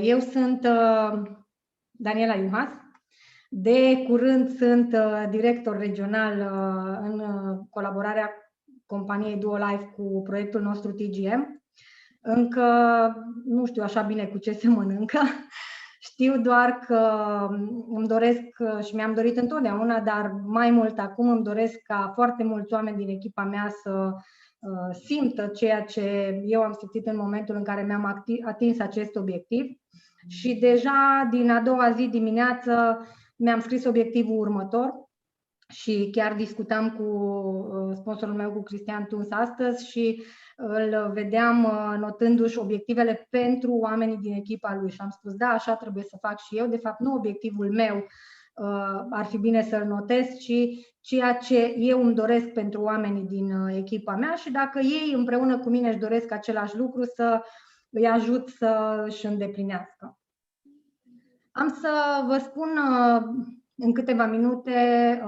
Eu sunt Daniela Iuhas. De curând sunt director regional în colaborarea companiei DuoLife cu proiectul nostru TGM. Încă nu știu așa bine cu ce se mănâncă. Știu doar că îmi doresc și mi-am dorit întotdeauna, dar mai mult acum îmi doresc ca foarte mulți oameni din echipa mea să simtă ceea ce eu am simțit în momentul în care mi-am atins acest obiectiv. Și deja din a doua zi dimineață mi-am scris obiectivul următor și chiar discutam cu sponsorul meu, cu Cristian Tuns, astăzi și îl vedeam notându-și obiectivele pentru oamenii din echipa lui și am spus, da, așa trebuie să fac și eu. De fapt, nu obiectivul meu ar fi bine să-l notez, ci ceea ce eu îmi doresc pentru oamenii din echipa mea și dacă ei împreună cu mine își doresc același lucru, să îi ajut să își îndeplinească. Am să vă spun în câteva minute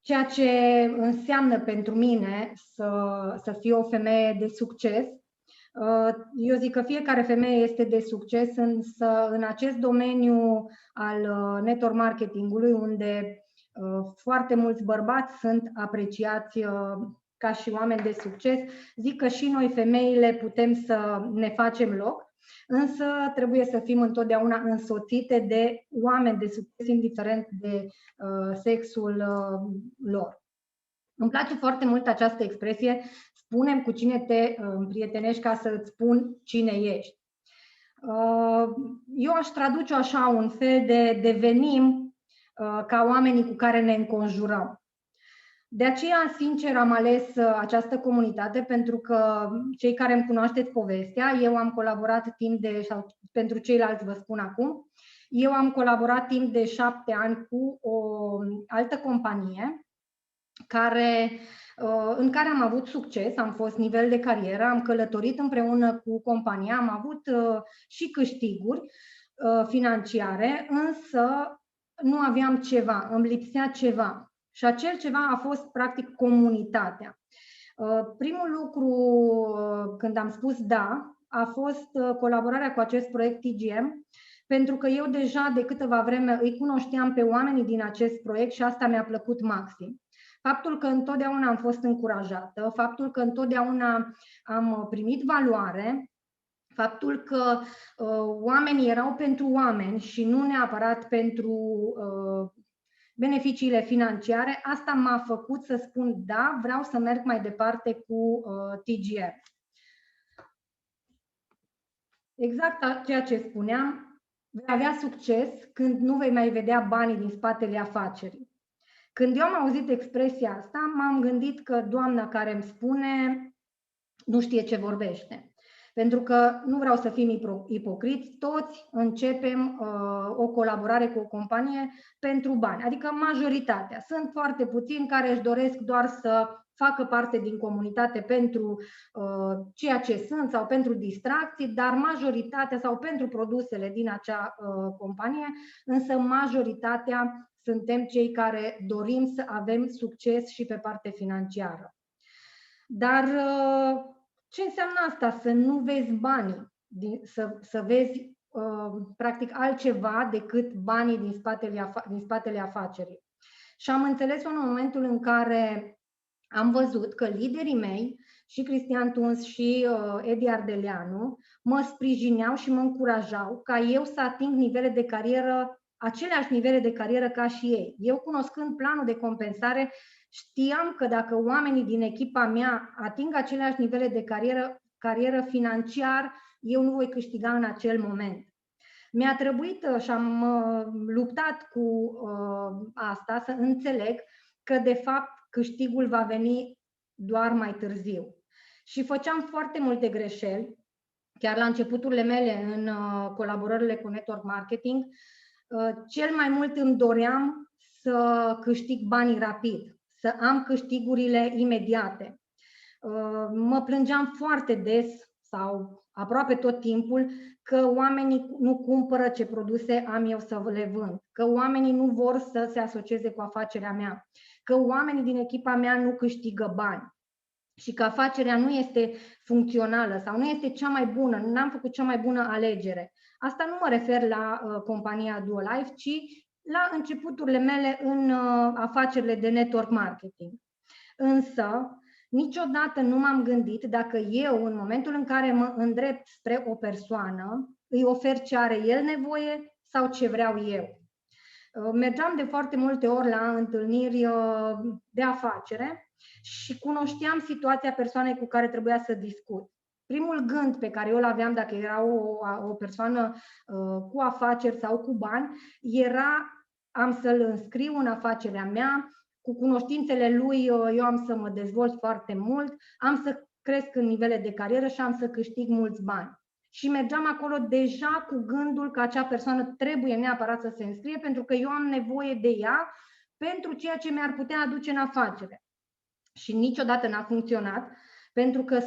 ceea ce înseamnă pentru mine să fiu o femeie de succes. Eu zic că fiecare femeie este de succes, însă în acest domeniu al network marketingului, unde foarte mulți bărbați sunt apreciați ca și oameni de succes, zic că și noi femeile putem să ne facem loc, însă trebuie să fim întotdeauna însoțite de oameni de succes, indiferent de sexul lor. Îmi place foarte mult această expresie, spune-mi cu cine te împrietenești ca să îți spun cine ești. Eu aș traduce așa, un fel de devenim ca oamenii cu care ne înconjurăm. De aceea, sincer, am ales această comunitate, pentru că cei care îmi cunoașteți povestea, eu am colaborat sau pentru ceilalți vă spun acum, eu am colaborat timp de 7 ani cu o altă companie în care am avut succes, am fost nivel de carieră, am călătorit împreună cu compania, am avut și câștiguri financiare, însă nu aveam ceva, îmi lipsea ceva. Și acel ceva a fost, practic, comunitatea. Primul lucru, când am spus da, a fost colaborarea cu acest proiect TGM, pentru că eu deja de câteva vreme îi cunoșteam pe oamenii din acest proiect și asta mi-a plăcut maxim. Faptul că întotdeauna am fost încurajată, faptul că întotdeauna am primit valoare, faptul că oamenii erau pentru oameni și nu neapărat pentru beneficiile financiare, asta m-a făcut să spun da, vreau să merg mai departe cu TGM. Exact ceea ce spuneam, vei avea succes când nu vei mai vedea banii din spatele afacerii. Când eu am auzit expresia asta, m-am gândit că doamna care îmi spune nu știe ce vorbește. Pentru că nu vreau să fim ipocriți, toți începem o colaborare cu o companie pentru bani, adică majoritatea. Sunt foarte puțini care își doresc doar să facă parte din comunitate pentru ceea ce sunt sau pentru distracții, dar majoritatea sau pentru produsele din acea companie, însă majoritatea suntem cei care dorim să avem succes și pe parte financiară. Dar ce înseamnă asta? Să nu vezi banii, să vezi practic altceva decât banii din spatele afacerii. Și am înțeles în momentul în care am văzut că liderii mei, și Cristian Tuns și Edi Ardeleanu, mă sprijineau și mă încurajau ca eu să ating nivele de carieră, aceleași nivele de carieră ca și ei. Eu, cunoscând planul de compensare, știam că dacă oamenii din echipa mea ating aceleași nivele de carieră financiar, eu nu voi câștiga în acel moment. Mi-a trebuit și am luptat cu asta, să înțeleg că de fapt câștigul va veni doar mai târziu. Și făceam foarte multe greșeli, chiar la începuturile mele în colaborările cu network marketing. Cel mai mult îmi doream să câștig banii rapid, să am câștigurile imediate. Mă plângeam foarte des sau aproape tot timpul că oamenii nu cumpără ce produse am eu să le vând, că oamenii nu vor să se asocieze cu afacerea mea, că oamenii din echipa mea nu câștigă bani. și că afacerea nu este funcțională sau nu este cea mai bună, n-am făcut cea mai bună alegere. Asta nu mă refer la compania Duolife, ci la începuturile mele în afacerile de network marketing. Însă, niciodată nu m-am gândit dacă eu, în momentul în care mă îndrept spre o persoană, îi ofer ce are el nevoie sau ce vreau eu. Mergeam de foarte multe ori la întâlniri de afacere și cunoșteam situația persoanei cu care trebuia să discut. Primul gând pe care eu îl aveam dacă era o persoană cu afaceri sau cu bani, era am să-l înscriu în afacerea mea, cu cunoștințele lui eu am să mă dezvolt foarte mult, am să cresc în nivele de carieră și am să câștig mulți bani. Și mergeam acolo deja cu gândul că acea persoană trebuie neapărat să se înscrie pentru că eu am nevoie de ea pentru ceea ce mi-ar putea aduce în afacere. Și niciodată n-a funcționat, pentru că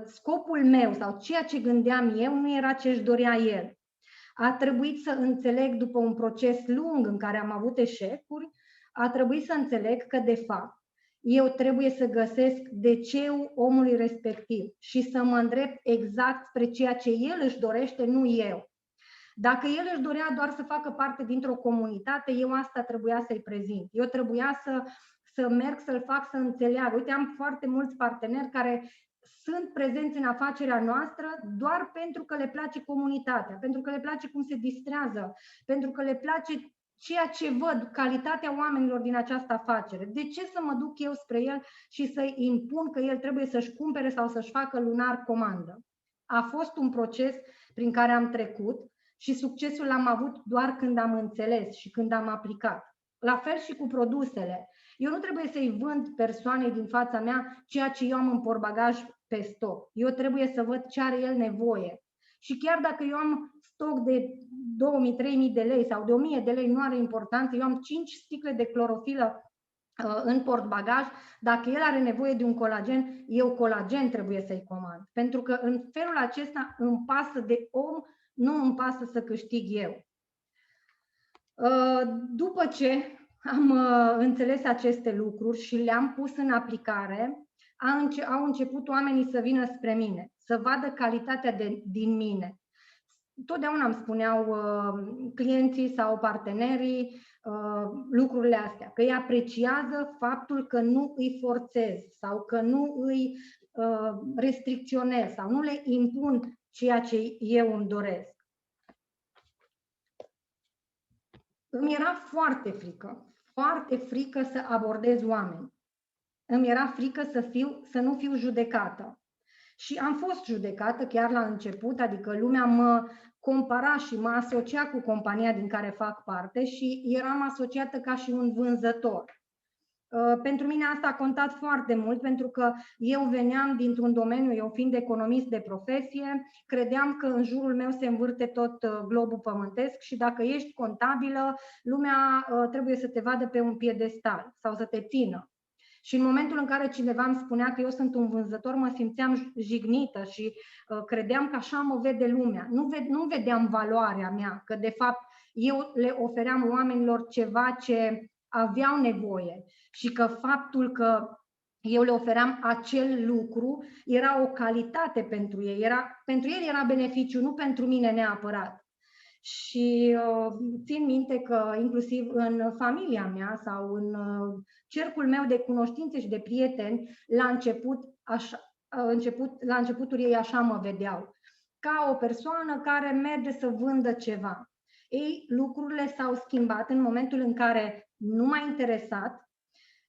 scopul meu sau ceea ce gândeam eu nu era ce își dorea el. A trebuit să înțeleg, după un proces lung în care am avut eșecuri, a trebuit să înțeleg că, de fapt, eu trebuie să găsesc de-ceul omului respectiv și să mă îndrept exact spre ceea ce el își dorește, nu eu. Dacă el își dorea doar să facă parte dintr-o comunitate, eu asta trebuia să-i prezint. Eu trebuia să merg să-l fac să înțeleagă. Uite, am foarte mulți parteneri care sunt prezenți în afacerea noastră doar pentru că le place comunitatea, pentru că le place cum se distrează, pentru că le place ceea ce văd, calitatea oamenilor din această afacere. De ce să mă duc eu spre el și să-i impun că el trebuie să-și cumpere sau să-și facă lunar comandă? A fost un proces prin care am trecut și succesul l-am avut doar când am înțeles și când am aplicat. La fel și cu produsele. Eu nu trebuie să-i vând persoanei din fața mea ceea ce eu am în portbagaj pe stoc. Eu trebuie să văd ce are el nevoie. Și chiar dacă eu am stoc de 2.000-3.000 de lei sau de 1.000 de lei, nu are importanță, eu am 5 sticle de clorofilă în portbagaj, dacă el are nevoie de un colagen, eu colagen trebuie să-i comand. Pentru că în felul acesta îmi pasă de om, nu îmi pasă să câștig eu. După ce am înțeles aceste lucruri și le-am pus în aplicare, au început oamenii să vină spre mine, să vadă calitatea din mine. Totdeauna îmi spuneau clienții sau partenerii lucrurile astea, că îi apreciază faptul că nu îi forțez sau că nu îi restricționez sau nu le impun ceea ce eu îmi doresc. Îmi era foarte frică să abordez oameni. Îmi era frică să nu fiu judecată. Și am fost judecată chiar la început, adică lumea mă compara și mă asocia cu compania din care fac parte și eram asociată ca și un vânzător. Pentru mine asta a contat foarte mult, pentru că eu veneam dintr-un domeniu, eu fiind economist de profesie, credeam că în jurul meu se învârte tot globul pământesc și dacă ești contabilă, lumea trebuie să te vadă pe un piedestal sau să te țină. Și în momentul în care cineva îmi spunea că eu sunt un vânzător, mă simțeam jignită și credeam că așa mă vede lumea. Nu vedeam valoarea mea, că de fapt eu le ofeream oamenilor ceva ce aveau nevoie și că faptul că eu le ofeream acel lucru era o calitate pentru ei. Pentru ei era beneficiu, nu pentru mine neapărat. Și țin minte că inclusiv în familia mea sau în cercul meu de cunoștințe și de prieteni, la începutul ei așa mă vedeau, ca o persoană care merge să vândă ceva. Ei, lucrurile s-au schimbat în momentul în care nu m-a interesat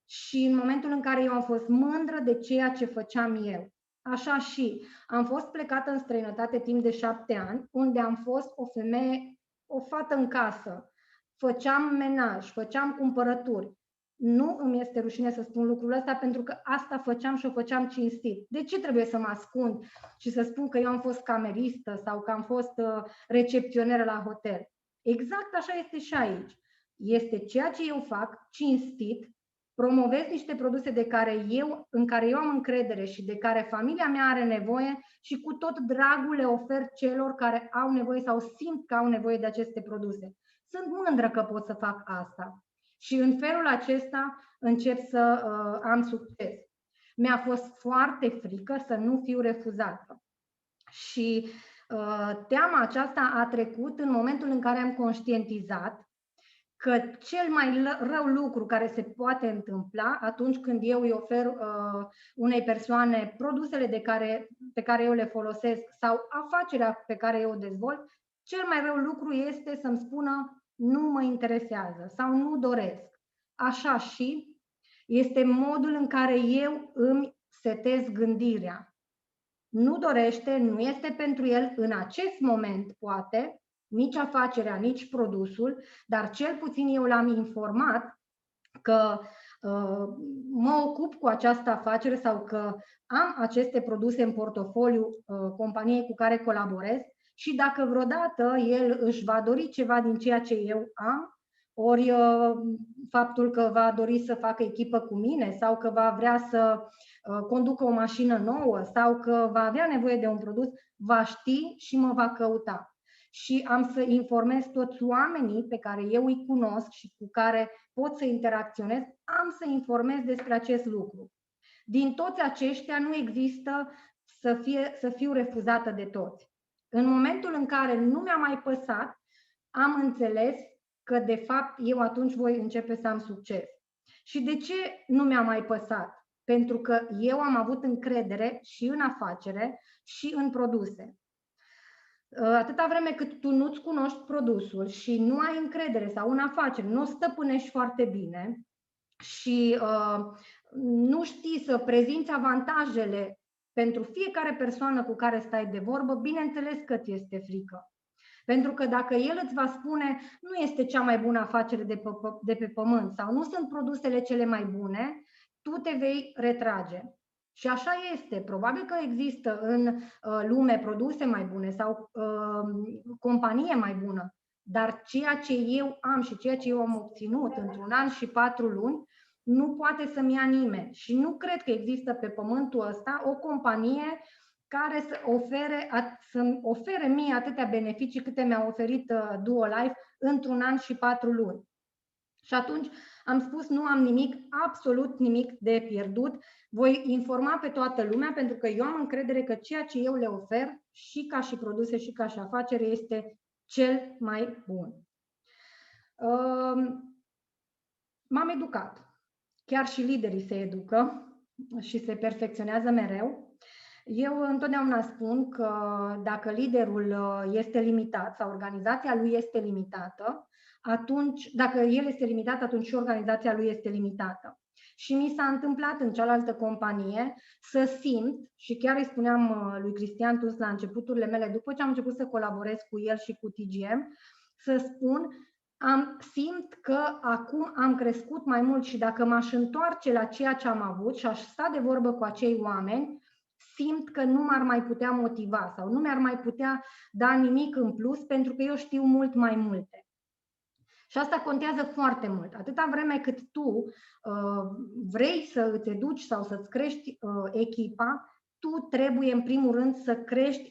și în momentul în care eu am fost mândră de ceea ce făceam eu. Așa și am fost plecată în străinătate timp de 7 ani, unde am fost o femeie, o fată în casă. Făceam menaj, făceam cumpărături. Nu îmi este rușine să spun lucrul ăsta, pentru că asta făceam și o făceam cinstit. De ce trebuie să mă ascund și să spun că eu am fost cameristă sau că am fost recepționeră la hotel? Exact așa este și aici. Este ceea ce eu fac, cinstit, promovez niște produse în care eu am încredere și de care familia mea are nevoie și cu tot dragul le ofer celor care au nevoie sau simt că au nevoie de aceste produse. Sunt mândră că pot să fac asta și în felul acesta încep să am succes. mi-a fost foarte frică să nu fiu refuzată. Și teama aceasta a trecut în momentul în care am conștientizat că cel mai rău lucru care se poate întâmpla atunci când eu îi ofer unei persoane produsele pe care eu le folosesc sau afacerea pe care eu o dezvolt, cel mai rău lucru este să-mi spună nu mă interesează sau nu doresc. Așa și este modul în care eu îmi setez gândirea. Nu dorește, nu este pentru el în acest moment, poate, nici afacerea, nici produsul, dar cel puțin eu l-am informat că mă ocup cu această afacere sau că am aceste produse în portofoliu companiei cu care colaborez și dacă vreodată el își va dori ceva din ceea ce eu am, ori faptul că va dori să facă echipă cu mine sau că va vrea să conducă o mașină nouă sau că va avea nevoie de un produs, va ști și mă va căuta. Și am să informez toți oamenii pe care eu îi cunosc și cu care pot să interacționez, am să informez despre acest lucru. Din toți aceștia nu există să fiu refuzată de toți. În momentul în care nu mi-a mai păsat, am înțeles că de fapt eu atunci voi începe să am succes. Și de ce nu mi-a mai păsat? Pentru că eu am avut încredere și în afacere și în produse. Atâta vreme cât tu nu-ți cunoști produsul și nu ai încredere sau în afacere, nu o stăpânești foarte bine și nu știi să prezinți avantajele pentru fiecare persoană cu care stai de vorbă, bineînțeles că ți este frică. Pentru că dacă el îți va spune nu este cea mai bună afacere de pe pământ sau nu sunt produsele cele mai bune, tu te vei retrage. Și așa este. Probabil că există în lume produse mai bune sau companie mai bună, dar ceea ce eu am și ceea ce eu am obținut într-un an și 4 luni nu poate să-mi ia nimeni. Și nu cred că există pe pământul ăsta o companie care să-mi ofere mie atâtea beneficii câte mi-a oferit Duolife într-un an și 4 luni. Și atunci am spus, nu am nimic, absolut nimic de pierdut. Voi informa pe toată lumea pentru că eu am încredere că ceea ce eu le ofer, și ca și produse și ca și afacere, este cel mai bun. M-am educat. Chiar și liderii se educă și se perfecționează mereu. Eu întotdeauna spun că dacă liderul este limitat sau organizația lui este limitată, atunci, dacă el este limitat, atunci și organizația lui este limitată. Și mi s-a întâmplat în cealaltă companie să simt, și chiar îi spuneam lui Cristian Tus la începuturile mele, după ce am început să colaborez cu el și cu TGM, să spun, simt că acum am crescut mai mult și dacă m-aș întoarce la ceea ce am avut și aș sta de vorbă cu acei oameni, simt că nu m-ar mai putea motiva sau nu mi-ar mai putea da nimic în plus pentru că eu știu mult mai multe. Și asta contează foarte mult. Atâta vreme cât tu vrei să îți educi sau să-ți crești echipa, tu trebuie în primul rând să crești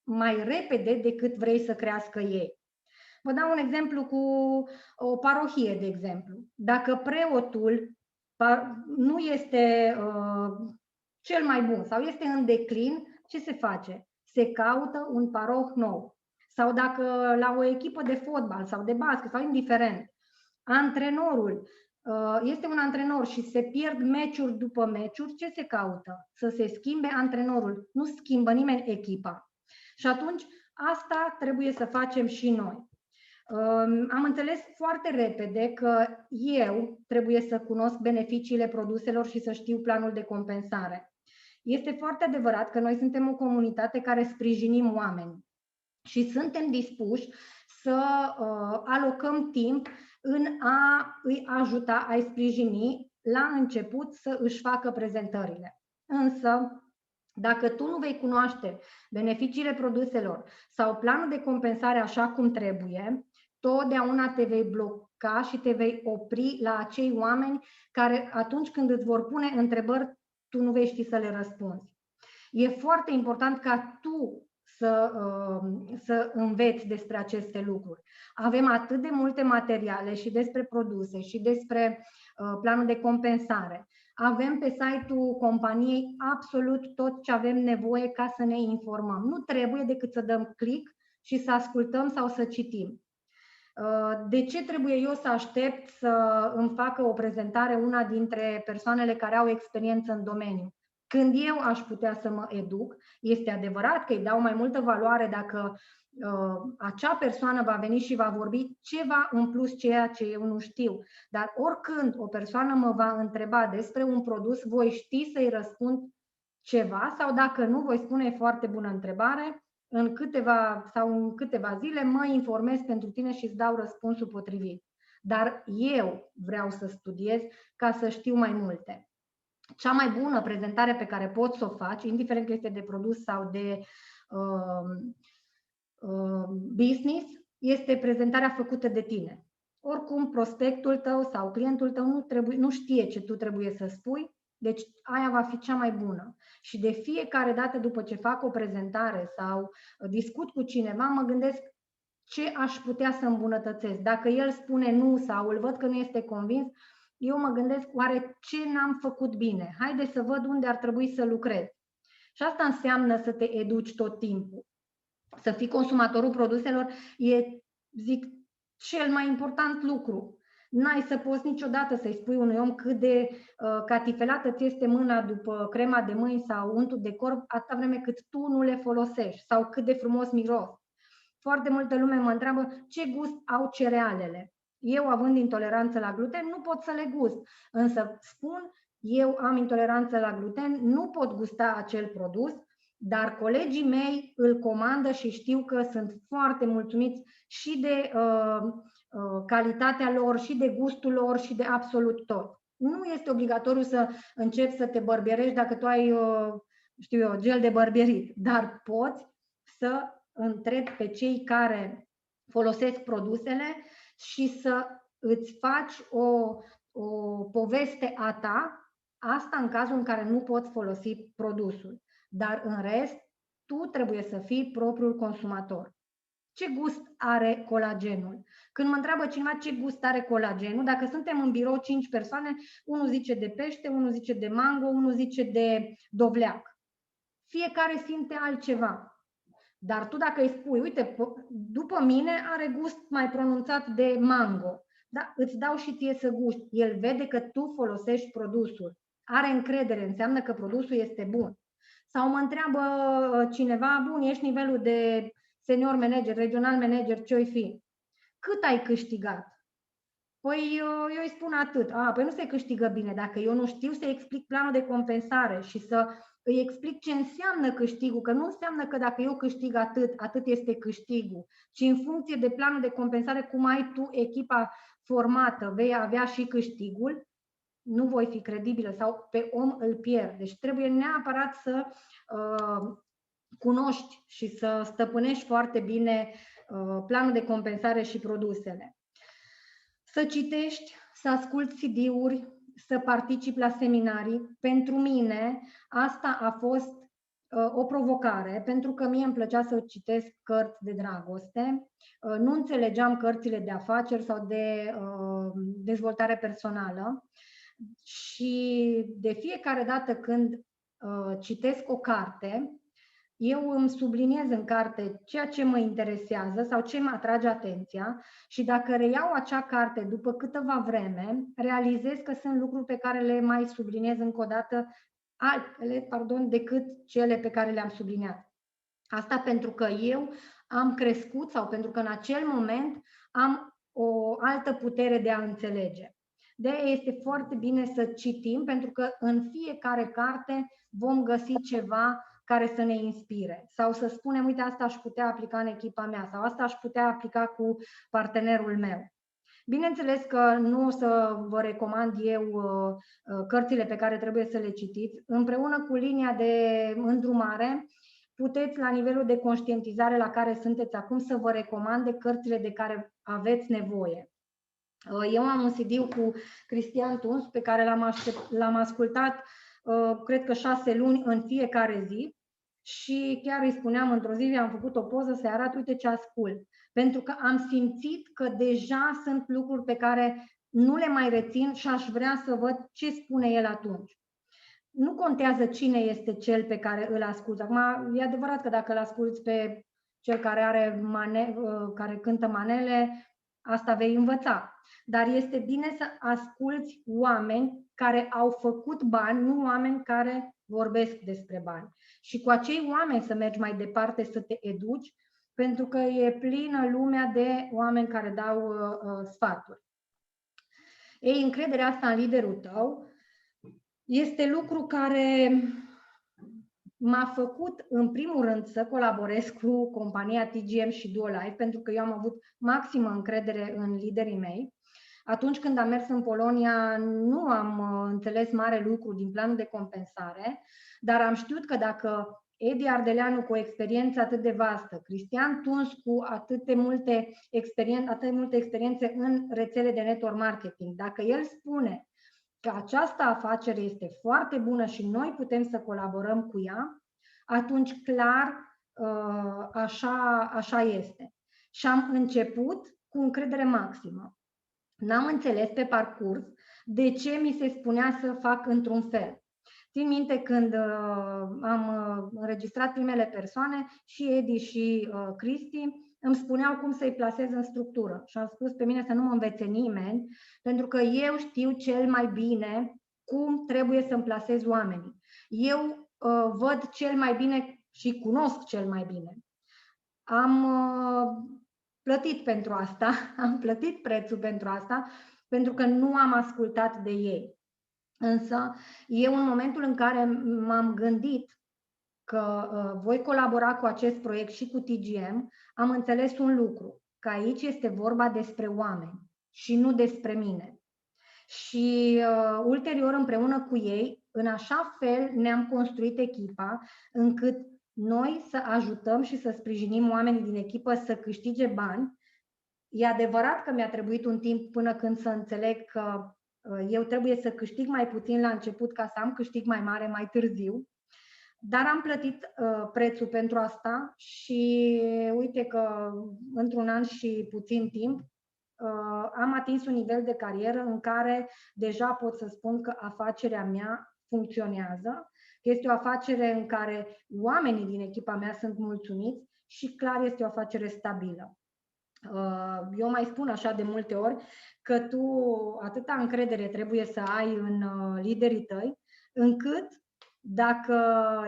mai repede decât vrei să crească ei. Vă dau un exemplu cu o parohie, de exemplu. Dacă preotul nu este cel mai bun sau este în declin, ce se face? Se caută un paroh nou. Sau dacă la o echipă de fotbal sau de basket sau indiferent, antrenorul este un antrenor și se pierd meciuri după meciuri, ce se caută? Să se schimbe antrenorul. Nu schimbă nimeni echipa. Și atunci asta trebuie să facem și noi. Am înțeles foarte repede că eu trebuie să cunosc beneficiile produselor și să știu planul de compensare. Este foarte adevărat că noi suntem o comunitate care sprijinim oamenii și suntem dispuși să alocăm timp în a îi ajuta, a-i sprijini la început să își facă prezentările. Însă, dacă tu nu vei cunoaște beneficiile produselor sau planul de compensare așa cum trebuie, totdeauna te vei bloca și te vei opri la acei oameni care atunci când îți vor pune întrebări, tu nu vei ști să le răspunzi. E foarte important ca tu să înveți despre aceste lucruri. Avem atât de multe materiale și despre produse și despre planul de compensare. Avem pe site-ul companiei absolut tot ce avem nevoie ca să ne informăm. Nu trebuie decât să dăm click și să ascultăm sau să citim. De ce trebuie eu să aștept să îmi facă o prezentare una dintre persoanele care au experiență în domeniu? Când eu aș putea să mă educ, este adevărat că îi dau mai multă valoare dacă acea persoană va veni și va vorbi ceva în plus ceea ce eu nu știu. Dar oricând o persoană mă va întreba despre un produs, voi ști să-i răspund ceva sau dacă nu, voi spune foarte bună întrebare, în câteva zile mă informez pentru tine și îți dau răspunsul potrivit. Dar eu vreau să studiez ca să știu mai multe. Cea mai bună prezentare pe care poți să o faci, indiferent că este de produs sau de business, este prezentarea făcută de tine. Oricum, prospectul tău sau clientul tău nu știe ce tu trebuie să spui, deci aia va fi cea mai bună. Și de fiecare dată după ce fac o prezentare sau discut cu cineva, mă gândesc ce aș putea să îmbunătățesc. Dacă el spune nu sau îl văd că nu este convins, eu mă gândesc oare ce n-am făcut bine. Haide să văd unde ar trebui să lucrez. Și asta înseamnă să te educi tot timpul. Să fii consumatorul produselor e, zic, cel mai important lucru. N-ai să poți niciodată să-i spui unui om cât de catifelată ți este mâna după crema de mâini sau untul de corp, atâta vreme cât tu nu le folosești sau cât de frumos miros. Foarte multă lume mă întreabă ce gust au cerealele. Eu, având intoleranță la gluten, nu pot să le gust, însă spun, eu am intoleranță la gluten, nu pot gusta acel produs, dar colegii mei îl comandă și știu că sunt foarte mulțumiți și de calitatea lor, și de gustul lor, și de absolut tot. Nu este obligatoriu să începi să te bărbierești dacă tu ai, știu eu, gel de bărbierit, dar poți să întrebi pe cei care folosesc produsele și să îți faci o poveste a ta, asta în cazul în care nu poți folosi produsul. Dar în rest, tu trebuie să fii propriul consumator. Ce gust are colagenul? Când mă întreabă cineva ce gust are colagenul, dacă suntem în birou 5 persoane, unul zice de pește, unul zice de mango, unul zice de dovleac. Fiecare simte altceva. Dar tu dacă îi spui, uite, după mine are gust mai pronunțat de mango, da? Îți dau și ție să gusti. El vede că tu folosești produsul. Are încredere, înseamnă că produsul este bun. Sau mă întreabă cineva, bun, ești nivelul de senior manager, regional manager, ce-o fi? Cât ai câștigat? Păi eu îi spun atât. Păi nu se câștigă bine. Dacă eu nu știu să explic planul de compensare și să îi explic ce înseamnă câștigul, că nu înseamnă că dacă eu câștig atât este câștigul, ci în funcție de planul de compensare, cum ai tu echipa formată, vei avea și câștigul, nu voi fi credibilă sau pe om îl pierd. Deci trebuie neapărat să cunoști și să stăpânești foarte bine planul de compensare și produsele. Să citești, să asculți CD-uri, să participi la seminarii. Pentru mine asta a fost o provocare, pentru că mie îmi plăcea să citesc cărți de dragoste. Nu înțelegeam cărțile de afaceri sau de dezvoltare personală și de fiecare dată când citesc o carte, eu îmi subliniez în carte ceea ce mă interesează sau ce mă atrage atenția și dacă reiau acea carte după câteva vreme, realizez că sunt lucruri pe care le mai subliniez încă o dată, decât cele pe care le-am subliniat. Asta pentru că eu am crescut sau pentru că în acel moment am o altă putere de a înțelege. De-aia este foarte bine să citim, pentru că în fiecare carte vom găsi ceva care să ne inspire. Sau să spunem, uite, asta aș putea aplica în echipa mea sau asta aș putea aplica cu partenerul meu. Bineînțeles că nu o să vă recomand eu cărțile pe care trebuie să le citiți. Împreună cu linia de îndrumare, puteți, la nivelul de conștientizare la care sunteți acum, să vă recomande cărțile de care aveți nevoie. Eu am un CD cu Cristian Tuns pe care l-am ascultat, cred că 6 luni în fiecare zi și chiar îi spuneam într-o zi, am făcut o poză să-i arăt, uite ce ascult. Pentru că am simțit că deja sunt lucruri pe care nu le mai rețin și aș vrea să văd ce spune el atunci. Nu contează cine este cel pe care îl asculți. Acum, e adevărat că dacă îl asculți pe cel care care cântă manele, asta vei învăța. Dar este bine să asculți oameni care au făcut bani, nu oameni care vorbesc despre bani. Și cu acei oameni să mergi mai departe, să te educi, pentru că e plină lumea de oameni care dau sfaturi. Ei, încrederea asta în liderul tău este lucru care m-a făcut, în primul rând, să colaborez cu compania TGM și DuoLife, pentru că eu am avut maximă încredere în liderii mei. Atunci când am mers în Polonia, nu am înțeles mare lucru din planul de compensare, dar am știut că dacă Edi Ardeleanu, cu o experiență atât de vastă, Cristian Tuns, cu atât de multe experiențe în rețele de network marketing, dacă el spune că această afacere este foarte bună și noi putem să colaborăm cu ea, atunci clar așa este. Și am început cu încredere maximă. N-am înțeles pe parcurs de ce mi se spunea să fac într-un fel. Țin minte când am înregistrat primele persoane, și Edi și Cristi îmi spuneau cum să-i plasez în structură. Și am spus pe mine să nu mă învețe nimeni, pentru că eu știu cel mai bine cum trebuie să-mi plasez oamenii. Eu văd cel mai bine și cunosc cel mai bine. Am plătit pentru asta, am plătit prețul pentru asta, pentru că nu am ascultat de ei. Însă, eu în momentul în care m-am gândit că voi colabora cu acest proiect și cu TGM, am înțeles un lucru, că aici este vorba despre oameni și nu despre mine. Și ulterior, împreună cu ei, în așa fel ne-am construit echipa, încât noi să ajutăm și să sprijinim oamenii din echipă să câștige bani. E adevărat că mi-a trebuit un timp până când să înțeleg că eu trebuie să câștig mai puțin la început ca să am câștig mai mare mai târziu, dar am plătit prețul pentru asta și uite că într-un an și puțin timp am atins un nivel de carieră în care deja pot să spun că afacerea mea funcționează, că este o afacere în care oamenii din echipa mea sunt mulțumiți și clar este o afacere stabilă. Eu mai spun așa de multe ori că tu atâta încredere trebuie să ai în liderii tăi, încât dacă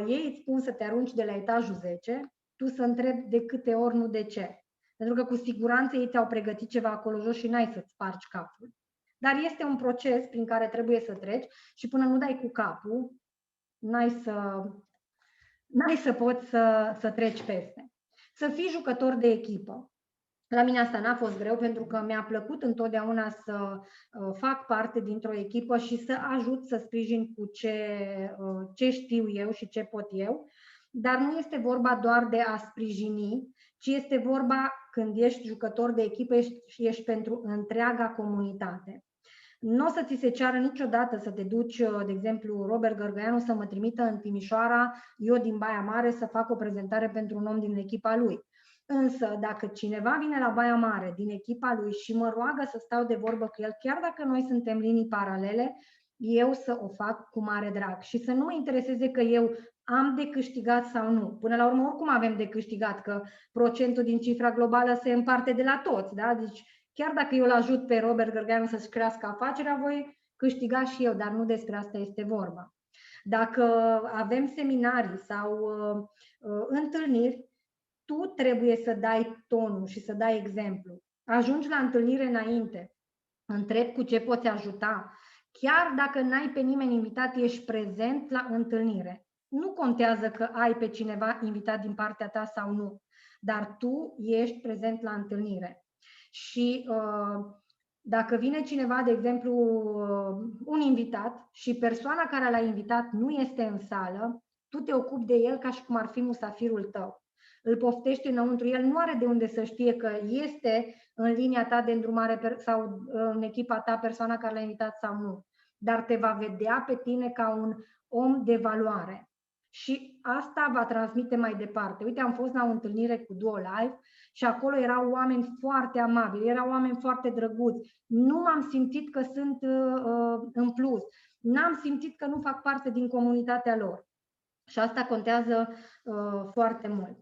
ei îți spun să te arunci de la etajul 10, tu să întrebi de câte ori, nu de ce. Pentru că cu siguranță ei ți-au pregătit ceva acolo jos și n-ai să-ți spargi capul. Dar este un proces prin care trebuie să treci și până nu dai cu capul, n-ai să poți să treci peste. Să fii jucător de echipă. La mine asta n-a fost greu, pentru că mi-a plăcut întotdeauna să fac parte dintr-o echipă și să ajut, să sprijin cu ce știu eu și ce pot eu. Dar nu este vorba doar de a sprijini, ci este vorba, când ești jucător de echipă, ești pentru întreaga comunitate. Nu o să ți se ceară niciodată să te duci, de exemplu, Robert Gărgăianu să mă trimită în Timișoara, eu din Baia Mare, să fac o prezentare pentru un om din echipa lui. Însă, dacă cineva vine la Baia Mare din echipa lui și mă roagă să stau de vorbă cu el, chiar dacă noi suntem linii paralele, eu să o fac cu mare drag și să nu mă intereseze că eu am de câștigat sau nu. Până la urmă, oricum avem de câștigat, că procentul din cifra globală se împarte de la toți. Da? Deci, chiar dacă eu îl ajut pe Robert Gărgăianu să-și crească afacerea, voi câștiga și eu, dar nu despre asta este vorba. Dacă avem seminarii sau întâlniri, tu trebuie să dai tonul și să dai exemplu. Ajungi la întâlnire înainte, întrebi cu ce poți ajuta. Chiar dacă n-ai pe nimeni invitat, ești prezent la întâlnire. Nu contează că ai pe cineva invitat din partea ta sau nu, dar tu ești prezent la întâlnire. Și dacă vine cineva, de exemplu, un invitat și persoana care l-a invitat nu este în sală, tu te ocupi de el ca și cum ar fi musafirul tău. Îl poftești înăuntru, el nu are de unde să știe că este în linia ta de îndrumare sau în echipa ta persoana care l-a invitat sau nu, dar te va vedea pe tine ca un om de valoare. și asta va transmite mai departe. Uite, am fost la o întâlnire cu Duo Life și acolo erau oameni foarte amabili, erau oameni foarte drăguți. Nu m-am simțit că sunt în plus. N-am simțit că nu fac parte din comunitatea lor. Și asta contează foarte mult.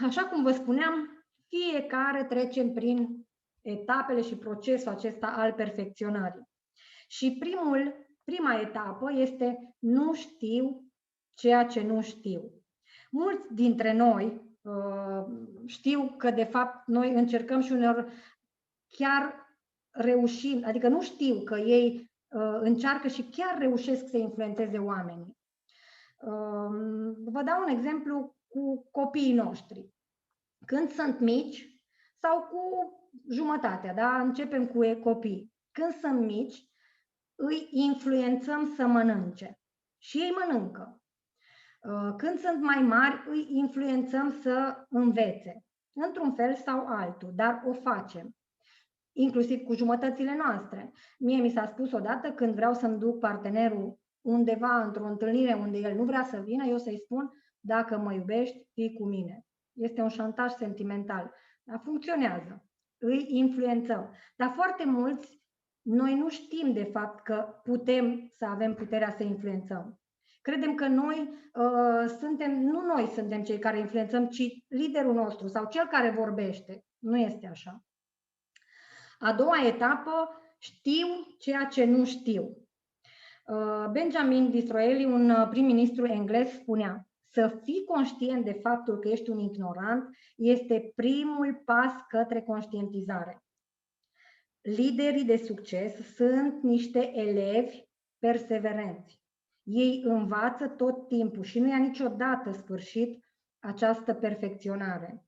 Așa cum vă spuneam, fiecare trecem prin etapele și procesul acesta al perfecționării. Și prima etapă este nu știu ceea ce nu știu. Mulți dintre noi știu că de fapt noi încercăm și uneori chiar reușim, adică nu știu că ei încearcă și chiar reușesc să influențeze oamenii. Vă dau un exemplu cu copiii noștri. Când sunt mici sau cu jumătatea, da? Începem cu copii. Când sunt mici, îi influențăm să mănânce și ei mănâncă. Când sunt mai mari, îi influențăm să învețe, într-un fel sau altul, dar o facem, inclusiv cu jumătățile noastre. Mie mi s-a spus odată, când vreau să-mi duc partenerul undeva într-o întâlnire unde el nu vrea să vină, eu să-i spun, dacă mă iubești, fii cu mine. Este un șantaj sentimental, dar funcționează. Îi influențăm. Dar foarte mulți, noi nu știm de fapt că putem să avem puterea să influențăm. Credem că nu noi suntem cei care influențăm, ci liderul nostru sau cel care vorbește. Nu este așa. A doua etapă, știu ceea ce nu știu. Benjamin Disraeli, un prim-ministru englez, spunea: să fii conștient de faptul că ești un ignorant este primul pas către conștientizare. Liderii de succes sunt niște elevi perseverenți. Ei învață tot timpul și nu ia niciodată sfârșit această perfecționare.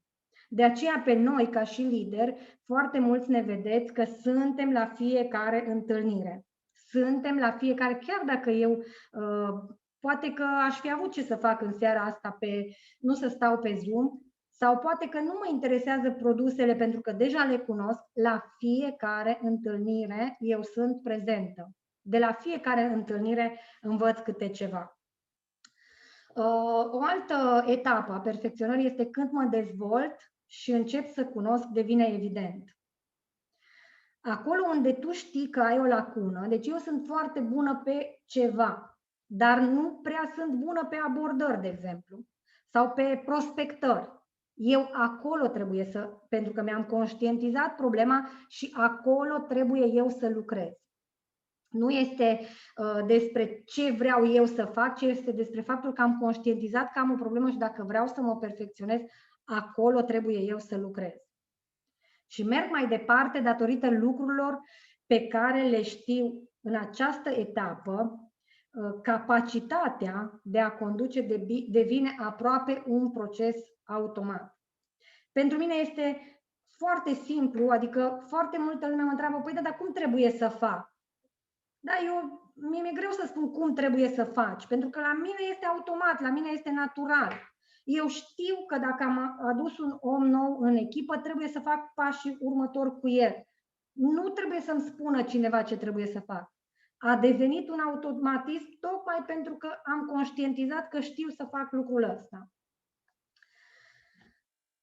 De aceea pe noi, ca și lideri, foarte mulți ne vedeți că suntem la fiecare întâlnire. Suntem la fiecare, chiar dacă eu poate că aș fi avut ce să fac în seara asta, nu să stau pe Zoom, sau poate că nu mă interesează produsele pentru că deja le cunosc, la fiecare întâlnire eu sunt prezentă. De la fiecare întâlnire învăț câte ceva. O altă etapă a perfecționării este când mă dezvolt și încep să cunosc, devine evident. Acolo unde tu știi că ai o lacună, deci eu sunt foarte bună pe ceva, dar nu prea sunt bună pe abordări, de exemplu, sau pe prospectări. Eu acolo trebuie pentru că mi-am conștientizat problema și acolo trebuie eu să lucrez. Nu este despre ce vreau eu să fac, ci este despre faptul că am conștientizat că am o problemă și dacă vreau să mă perfecționez, acolo trebuie eu să lucrez. Și merg mai departe datorită lucrurilor pe care le știu în această etapă. Capacitatea de a conduce devine aproape un proces automat. Pentru mine este foarte simplu, adică foarte multă lume mă întreabă, păi dar cum trebuie să fac? Da, mie mi-e greu să spun cum trebuie să faci, pentru că la mine este automat, la mine este natural. Eu știu că dacă am adus un om nou în echipă, trebuie să fac pașii următori cu el. Nu trebuie să-mi spună cineva ce trebuie să fac. A devenit un automatism tocmai pentru că am conștientizat că știu să fac lucrul ăsta.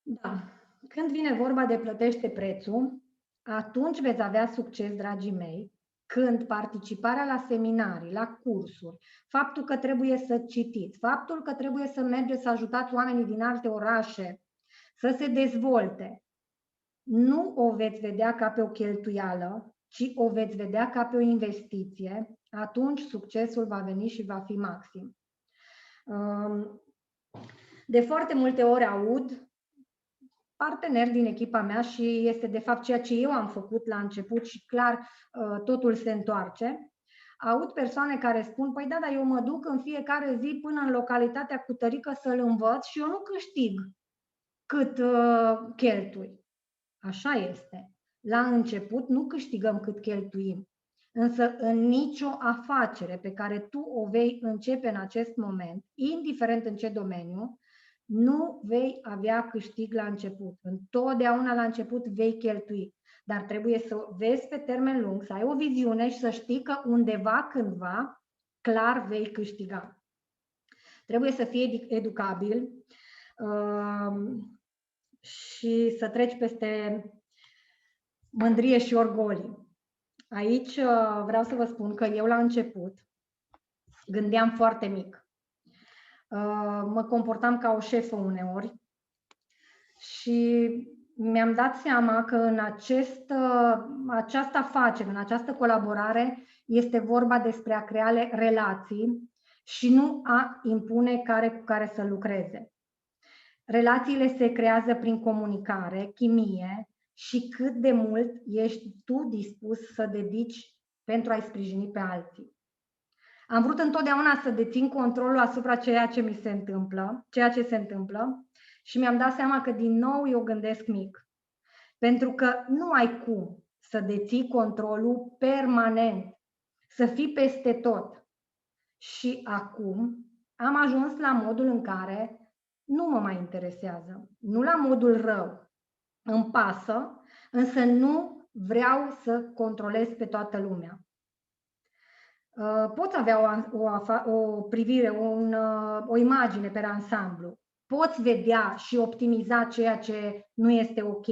Da. Când vine vorba de plătește prețul, atunci veți avea succes, dragii mei, când participarea la seminarii, la cursuri, faptul că trebuie să citiți, faptul că trebuie să mergeți să ajutați oamenii din alte orașe să se dezvolte, nu o veți vedea ca pe o cheltuială, ci o veți vedea ca pe o investiție, atunci succesul va veni și va fi maxim. De foarte multe ori aud parteneri din echipa mea și este de fapt ceea ce eu am făcut la început și clar totul se întoarce. Aud persoane care spun, păi da, dar eu mă duc în fiecare zi până în localitatea cutărică să-l învăț și eu nu câștig cât cheltui. Așa este. La început nu câștigăm cât cheltuim. Însă în nicio afacere pe care tu o vei începe în acest moment, indiferent în ce domeniu, nu vei avea câștig la început. Întotdeauna la început vei cheltui. Dar trebuie să vezi pe termen lung, să ai o viziune și să știi că undeva, cândva, clar vei câștiga. Trebuie să fii educabil și să treci peste mândrie și orgoliu. Aici vreau să vă spun că eu la început gândeam foarte mic. Mă comportam ca o șefă uneori și mi-am dat seama că în această afacere, în această colaborare, este vorba despre a crea relații și nu a impune care cu care să lucreze. Relațiile se creează prin comunicare, chimie și cât de mult ești tu dispus să dedici pentru a-i sprijini pe alții. Am vrut întotdeauna să dețin controlul asupra ceea ce se întâmplă și mi-am dat seama că din nou eu gândesc mic. Pentru că nu ai cum să deții controlul permanent, să fii peste tot. Și acum am ajuns la modul în care nu mă mai interesează, nu la modul rău. Îmi pasă, însă nu vreau să controlez pe toată lumea. Poți avea o privire, o imagine pe ansamblu. Poți vedea și optimiza ceea ce nu este ok.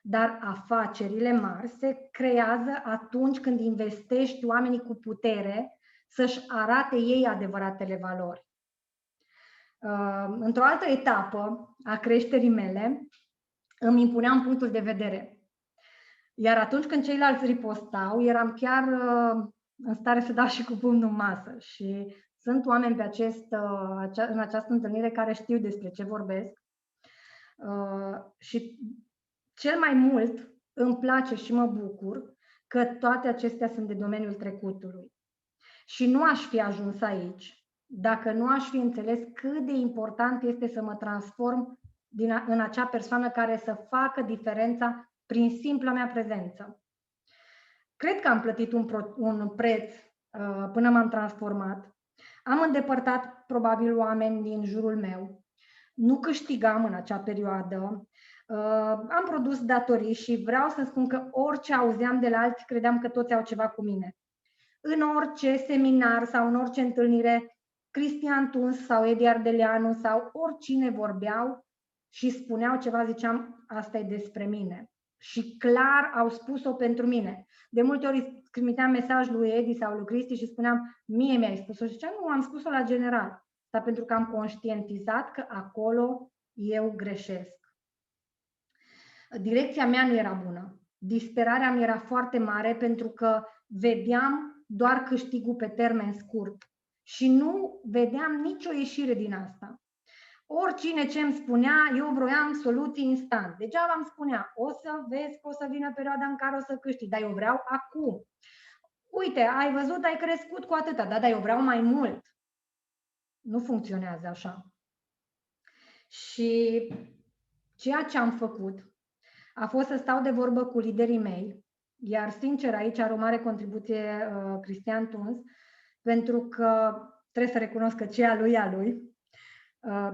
Dar afacerile mari se creează atunci când investești oamenii cu putere să-și arate ei adevăratele valori. Într-o altă etapă a creșterii mele, îmi impuneam punctul de vedere. Iar atunci când ceilalți ripostau, eram chiar în stare să dau și cu pumnul în masă. Și sunt oameni în această întâlnire care știu despre ce vorbesc. Și cel mai mult îmi place și mă bucur că toate acestea sunt de domeniul trecutului. Și nu aș fi ajuns aici dacă nu aș fi înțeles cât de important este să mă transform în acea persoană care să facă diferența prin simpla mea prezență. Cred că am plătit un preț până m-am transformat. Am îndepărtat probabil oameni din jurul meu. Nu câștigam în acea perioadă. Am produs datorii și vreau să spun că orice auzeam de la alții, credeam că toți au ceva cu mine. În orice seminar sau în orice întâlnire, Cristian Tuns sau Edi Ardeleanu sau oricine vorbeau și spuneau ceva, ziceam, asta e despre mine. Și clar au spus-o pentru mine. De multe ori trimiteam mesaj lui Edi sau lui Cristi și spuneam, mie mi-ai spus-o. Și ziceam, nu, am spus-o la general. Dar pentru că am conștientizat că acolo eu greșesc. Direcția mea nu era bună. Disperarea mi era foarte mare pentru că vedeam doar câștigul pe termen scurt și nu vedeam nicio ieșire din asta. Oricine ce îmi spunea, eu vroiam soluții instant. Degeaba îmi spunea, o să vezi că o să vină perioada în care o să câștigi, dar eu vreau acum. Uite, ai văzut, ai crescut cu atâta, dar eu vreau mai mult. Nu funcționează așa. Și ceea ce am făcut a fost să stau de vorbă cu liderii mei, iar sincer aici are o mare contribuție Cristian Tuns, pentru că trebuie să recunosc că ce a lui.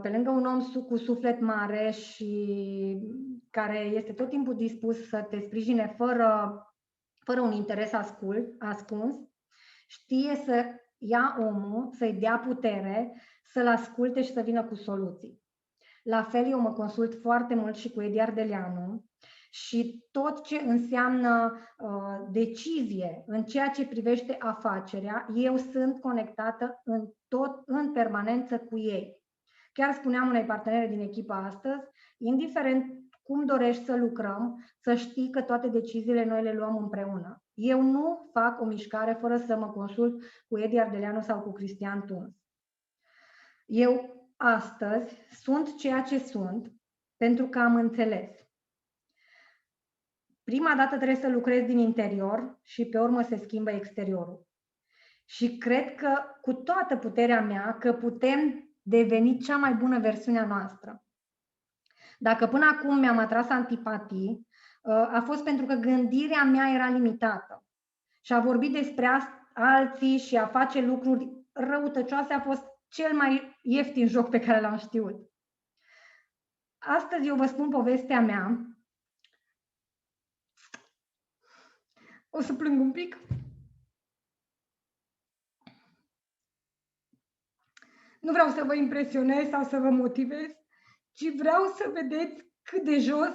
Pe lângă un om cu suflet mare și care este tot timpul dispus să te sprijine fără un interes ascuns, știe să ia omul, să-i dea putere, să-l asculte și să vină cu soluții. La fel, eu mă consult foarte mult și cu Edi Ardeleanu și tot ce înseamnă decizie în ceea ce privește afacerea, eu sunt conectată în permanență cu ei. Chiar spuneam unei partenere din echipa astăzi, indiferent cum dorești să lucrăm, să știi că toate deciziile noi le luăm împreună. Eu nu fac o mișcare fără să mă consult cu Edi Ardeleanu sau cu Cristian Tuns. Eu astăzi sunt ceea ce sunt pentru că am înțeles. Prima dată trebuie să lucrez din interior și pe urmă se schimbă exteriorul. Și cred că cu toată puterea mea că putem deveni cea mai bună versiune a noastră. Dacă până acum mi-am atras antipatii, a fost pentru că gândirea mea era limitată. Și a vorbi despre alții și a face lucruri răutăcioase a fost cel mai ieftin joc pe care l-am știut. Astăzi eu vă spun povestea mea. O să plâng un pic. Nu vreau să vă impresionez sau să vă motivez, ci vreau să vedeți cât de jos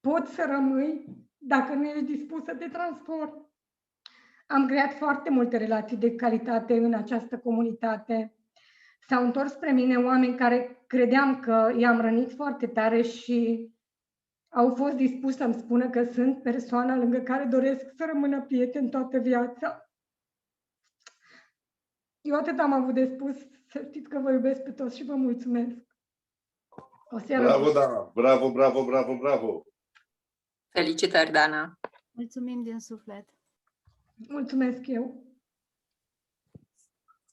poți să rămâi dacă nu ești dispus să te transformi. Am creat foarte multe relații de calitate în această comunitate. S-au întors spre mine oameni care credeam că i-am rănit foarte tare și au fost dispuși să-mi spună că sunt persoana lângă care doresc să rămână prieten toată viața. Eu atât am avut de spus, să știți că vă iubesc pe toți și vă mulțumesc. O seară Bravo, bună. Dana! Bravo, bravo, bravo, bravo! Felicitări, Dana! Mulțumim din suflet. Mulțumesc eu.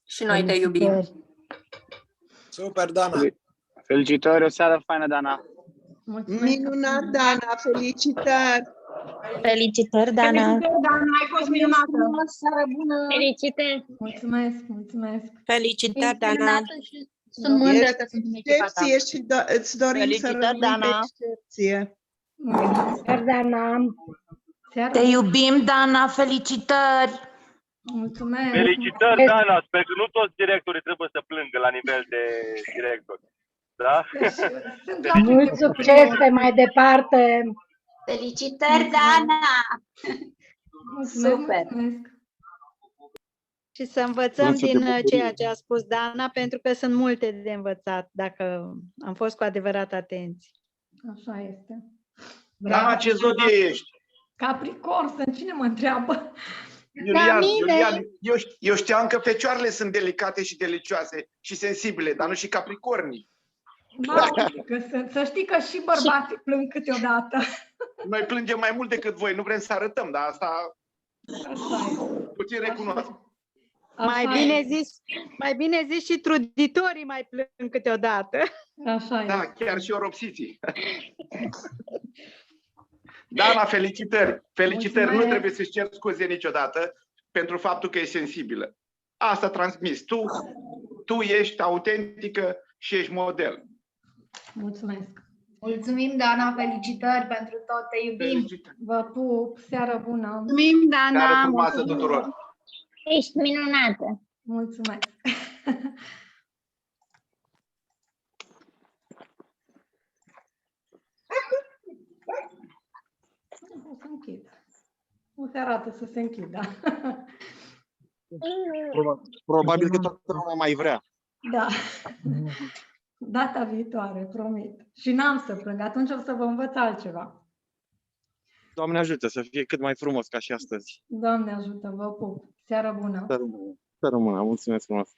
Și noi te iubim. Super, Dana! Felicitări, o seară faină, Dana! Mulțumesc. Minunat, Dana, felicitări! Felicitări, Dana! Felicitări, Dana, ai fost minunată. Seară bună! Felicitări! Mulțumesc, mulțumesc. Felicitări, Ești Dana! minunată și sunt mândră Ești că sunt în echipa ta. excepție și îți dorim să Felicitări, rămâi Dana. de excepție. Mulțumesc, Dana. Seara Te bună. iubim, Dana! Felicitări! Mulțumesc. Felicitări, Dana! Sper că nu toți directorii trebuie să plângă la nivel de director. Da? Sunt la Mult succes pe mai departe! Felicitări, Dana! Mulțumesc, Super. mulțumesc. Și să învățăm Mulțumesc de din bucurie. ceea ce a spus Dana, pentru că sunt multe de învățat, dacă am fost cu adevărat atenți. Așa este. Dana, ce zodie ești? Capricorn, sunt cine mă întreabă? Iulian, Iulian, eu știam că fecioarele sunt delicate și delicioase și sensibile, dar nu și capricornii. Da, că sunt. Să știi că și bărbații plâng câteodată. Noi plângem mai mult decât voi, nu vrem să arătăm, dar asta Așa e. puțin recunosc. Mai Așa bine e. mai bine zis și truditorii mai plâng câteodată. Așa e. Da, chiar și oropsiții. Dana, felicitări! Felicitări! Mulțumesc. Nu trebuie să-ți cer scuze niciodată pentru faptul că ești sensibilă. Asta transmis. Tu ești autentică și ești model. Mulțumesc. Mulțumim, Dana, felicitări pentru tot, te iubim! Felicitări! Vă pup, seară bună. Mulțumim, Seară Dana! frumoasă tuturor! Ești minunată! Mulțumesc. O să închid. Nu se arată să se închidă. Probabil că toată lumea mai vrea. Da. Data viitoare, promit. Și n-am să plâng. Atunci o să vă învăț altceva. Doamne ajută să fie cât mai frumos ca și astăzi. Doamne ajută, vă pup. Seară bună. Să rămână, mulțumesc frumos.